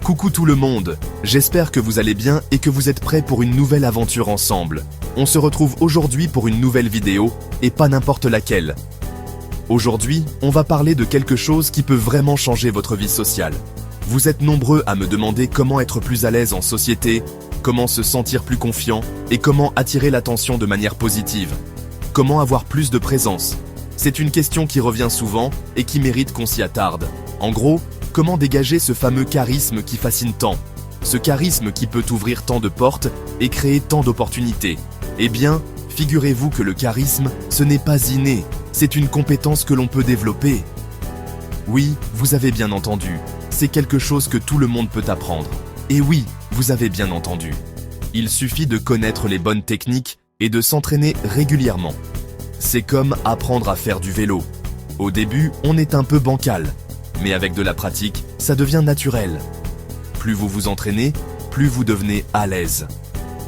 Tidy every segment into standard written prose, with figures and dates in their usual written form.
Coucou tout le monde, j'espère que vous allez bien et que vous êtes prêts pour une nouvelle aventure ensemble. On se retrouve aujourd'hui pour une nouvelle vidéo, et pas n'importe laquelle. Aujourd'hui, on va parler de quelque chose qui peut vraiment changer votre vie sociale. Vous êtes nombreux à me demander comment être plus à l'aise en société, comment se sentir plus confiant et comment attirer l'attention de manière positive. Comment avoir plus de présence? C'est une question qui revient souvent et qui mérite qu'on s'y attarde. En gros, comment dégager ce fameux charisme qui fascine tant? Ce charisme qui peut ouvrir tant de portes et créer tant d'opportunités. Eh bien, figurez-vous que le charisme, ce n'est pas inné, c'est une compétence que l'on peut développer. Oui, vous avez bien entendu, c'est quelque chose que tout le monde peut apprendre. Et oui, vous avez bien entendu. Il suffit de connaître les bonnes techniques et de s'entraîner régulièrement. C'est comme apprendre à faire du vélo. Au début, on est un peu bancal. Mais avec de la pratique, ça devient naturel. Plus vous vous entraînez, plus vous devenez à l'aise.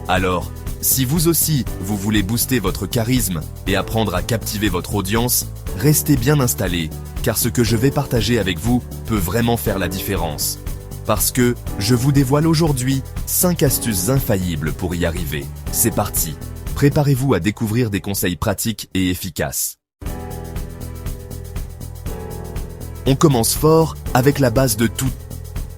Alors, si vous aussi, vous voulez booster votre charisme et apprendre à captiver votre audience, restez bien installés, car ce que je vais partager avec vous peut vraiment faire la différence. Parce que je vous dévoile aujourd'hui 5 astuces infaillibles pour y arriver. C'est parti. Préparez-vous à découvrir des conseils pratiques et efficaces. On commence fort avec la base de tout,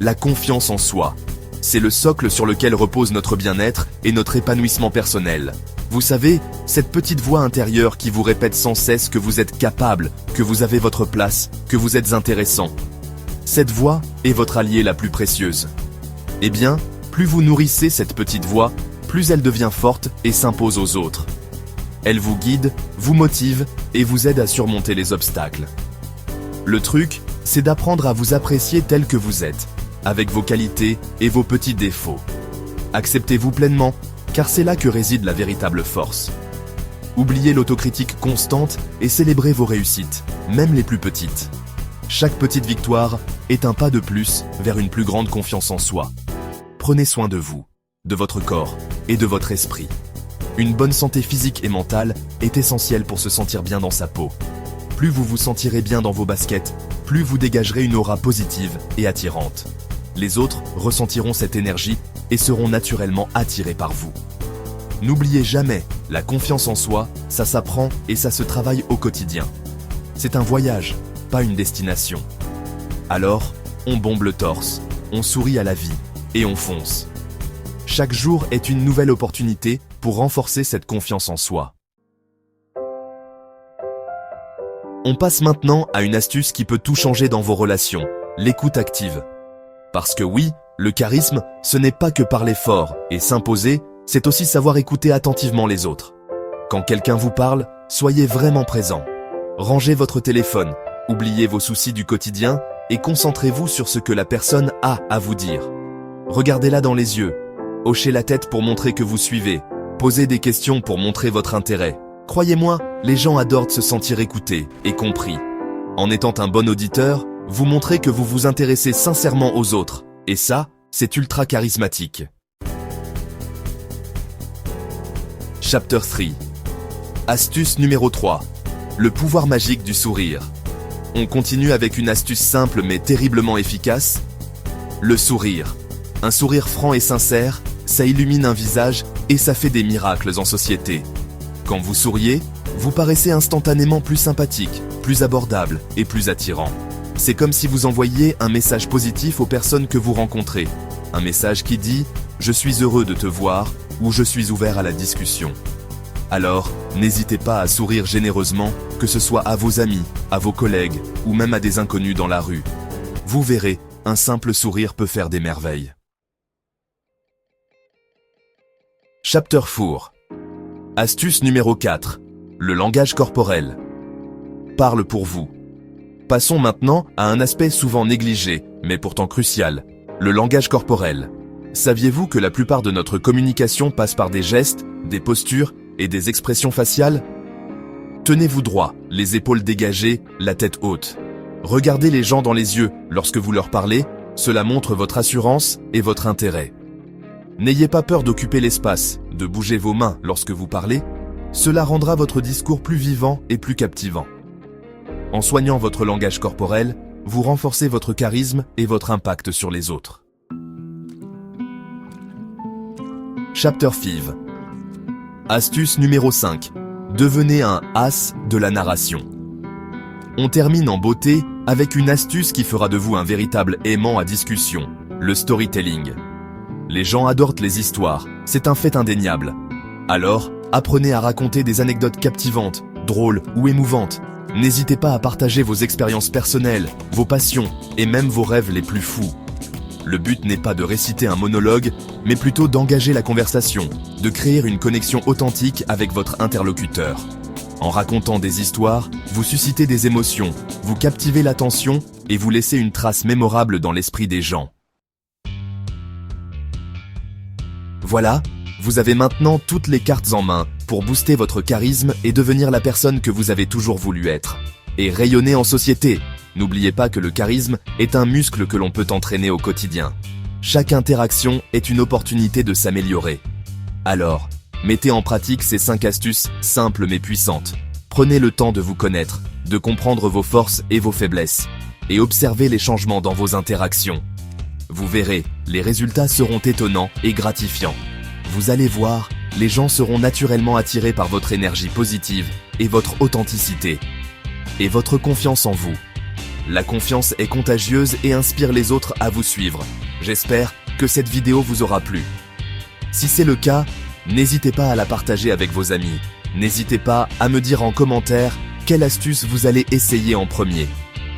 la confiance en soi. C'est le socle sur lequel repose notre bien-être et notre épanouissement personnel. Vous savez, cette petite voix intérieure qui vous répète sans cesse que vous êtes capable, que vous avez votre place, que vous êtes intéressant. Cette voix est votre alliée la plus précieuse. Eh bien, plus vous nourrissez cette petite voix, plus elle devient forte et s'impose aux autres. Elle vous guide, vous motive et vous aide à surmonter les obstacles. Le truc, c'est d'apprendre à vous apprécier tel que vous êtes, avec vos qualités et vos petits défauts. Acceptez-vous pleinement, car c'est là que réside la véritable force. Oubliez l'autocritique constante et célébrez vos réussites, même les plus petites. Chaque petite victoire est un pas de plus vers une plus grande confiance en soi. Prenez soin de vous, de votre corps et de votre esprit. Une bonne santé physique et mentale est essentielle pour se sentir bien dans sa peau. Plus vous vous sentirez bien dans vos baskets, plus vous dégagerez une aura positive et attirante. Les autres ressentiront cette énergie et seront naturellement attirés par vous. N'oubliez jamais, la confiance en soi, ça s'apprend et ça se travaille au quotidien. C'est un voyage, pas une destination. Alors, on bombe le torse, on sourit à la vie et on fonce. Chaque jour est une nouvelle opportunité pour renforcer cette confiance en soi. On passe maintenant à une astuce qui peut tout changer dans vos relations, l'écoute active. Parce que oui, le charisme, ce n'est pas que parler fort et s'imposer, c'est aussi savoir écouter attentivement les autres. Quand quelqu'un vous parle, soyez vraiment présent. Rangez votre téléphone, oubliez vos soucis du quotidien et concentrez-vous sur ce que la personne a à vous dire. Regardez-la dans les yeux, hochez la tête pour montrer que vous suivez, posez des questions pour montrer votre intérêt. Croyez-moi, les gens adorent se sentir écoutés et compris. En étant un bon auditeur, vous montrez que vous vous intéressez sincèrement aux autres. Et ça, c'est ultra charismatique. Chapter 3. Astuce numéro 3. Le pouvoir magique du sourire. On continue avec une astuce simple mais terriblement efficace. Le sourire. Un sourire franc et sincère, ça illumine un visage et ça fait des miracles en société. Quand vous souriez, vous paraissez instantanément plus sympathique, plus abordable et plus attirant. C'est comme si vous envoyiez un message positif aux personnes que vous rencontrez. Un message qui dit « Je suis heureux de te voir » ou « Je suis ouvert à la discussion ». Alors, n'hésitez pas à sourire généreusement, que ce soit à vos amis, à vos collègues ou même à des inconnus dans la rue. Vous verrez, un simple sourire peut faire des merveilles. Chapter 4. Astuce numéro 4. Le langage corporel. Parle pour vous. Passons maintenant à un aspect souvent négligé, mais pourtant crucial, le langage corporel. Saviez-vous que la plupart de notre communication passe par des gestes, des postures et des expressions faciales? Tenez-vous droit, les épaules dégagées, la tête haute. Regardez les gens dans les yeux lorsque vous leur parlez, cela montre votre assurance et votre intérêt. N'ayez pas peur d'occuper l'espace, de bouger vos mains lorsque vous parlez, cela rendra votre discours plus vivant et plus captivant. En soignant votre langage corporel, vous renforcez votre charisme et votre impact sur les autres. Chapter 5. Astuce numéro 5. Devenez un as de la narration. On termine en beauté avec une astuce qui fera de vous un véritable aimant à discussion, le storytelling. Les gens adorent les histoires, c'est un fait indéniable. Alors, apprenez à raconter des anecdotes captivantes, drôles ou émouvantes. N'hésitez pas à partager vos expériences personnelles, vos passions et même vos rêves les plus fous. Le but n'est pas de réciter un monologue, mais plutôt d'engager la conversation, de créer une connexion authentique avec votre interlocuteur. En racontant des histoires, vous suscitez des émotions, vous captivez l'attention et vous laissez une trace mémorable dans l'esprit des gens. Voilà, vous avez maintenant toutes les cartes en main pour booster votre charisme et devenir la personne que vous avez toujours voulu être. Et rayonner en société. N'oubliez pas que le charisme est un muscle que l'on peut entraîner au quotidien. Chaque interaction est une opportunité de s'améliorer. Alors, mettez en pratique ces 5 astuces simples mais puissantes. Prenez le temps de vous connaître, de comprendre vos forces et vos faiblesses, et observez les changements dans vos interactions. Vous verrez, les résultats seront étonnants et gratifiants. Vous allez voir, les gens seront naturellement attirés par votre énergie positive et votre authenticité. Et votre confiance en vous. La confiance est contagieuse et inspire les autres à vous suivre. J'espère que cette vidéo vous aura plu. Si c'est le cas, n'hésitez pas à la partager avec vos amis. N'hésitez pas à me dire en commentaire quelle astuce vous allez essayer en premier.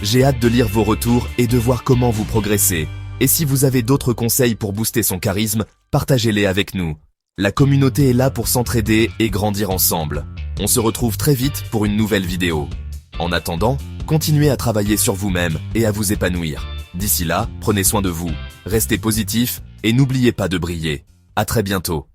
J'ai hâte de lire vos retours et de voir comment vous progressez. Et si vous avez d'autres conseils pour booster son charisme, partagez-les avec nous. La communauté est là pour s'entraider et grandir ensemble. On se retrouve très vite pour une nouvelle vidéo. En attendant, continuez à travailler sur vous-même et à vous épanouir. D'ici là, prenez soin de vous, restez positif et n'oubliez pas de briller. À très bientôt.